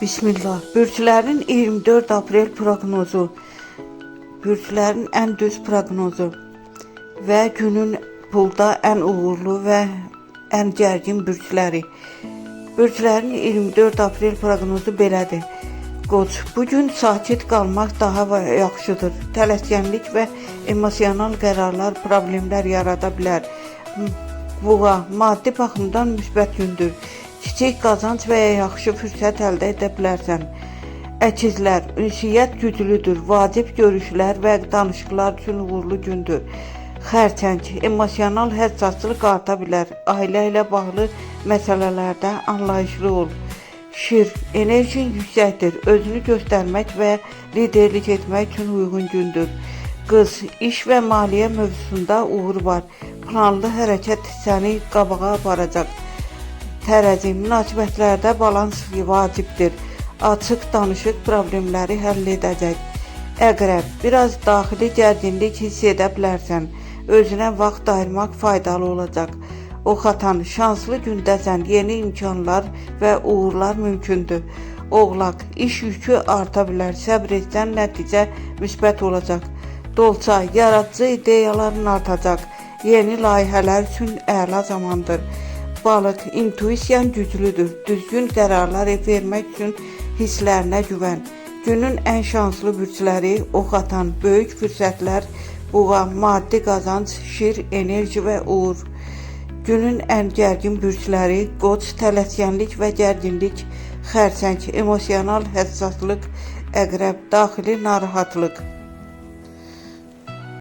Bismillah. Bürclərin 24 aprel proqnozu. Bürclərin ən düz proqnozu və günün pulda ən uğurlu və ən gərgin bürcləri. Bürclərin 24 aprel proqnozu belədir. Qoç, bugün sakit qalmaq daha yaxşıdır. Tələskənlik və emosional qərarlar problemlər yarada bilər. Buğa, maddi baxımdan müsbət gündür. Kiçik qazanc və ya yaxşı fürsət əldə edə bilərsən. Əkizlər, ünsiyyət güclüdür. Vacib görüşlər və danışıqlar üçün uğurlu gündür. Xərçəng, emosional həssaslıq arta bilər. Ailə ilə bağlı məsələlərdə anlayışlı ol. Şir, enerjin yüksəkdir. Özünü göstərmək və liderlik etmək üçün uyğun gündür. Qız, iş və maliyyə mövzusunda uğur var. Planlı hərəkət səni qabağa aparacaq. Tərəzi, münasibətlərdə balans vacibdir. Açıq danışıq problemləri həll edəcək. Əqrəb, biraz daxili gərginlik hiss edə bilərsən. Özünə vaxt ayırmaq faydalı olacaq. Oxatan, şanslı gündəsən. Yeni imkanlar və uğurlar mümkündür. Oğlaq, iş yükü arta bilər. Səbr etsən nəticə müsbət olacaq. Dolçay, yaradıcı ideyaların artacaq. Yeni layihələr üçün əla zamandır. Balıq, intuisiyan güclüdür. Düzgün qərarlar vermək üçün hisslərinə güvən. Günün ən şanslı bürcləri ox atan, böyük fürsətlər, buğa, maddi qazanc, şir, enerji və uğur. Günün ən gərgin bürcləri qoç, tələskənlik və gərginlik, xərçəng, emosional həssaslıq, əqrəb, daxili narahatlıq.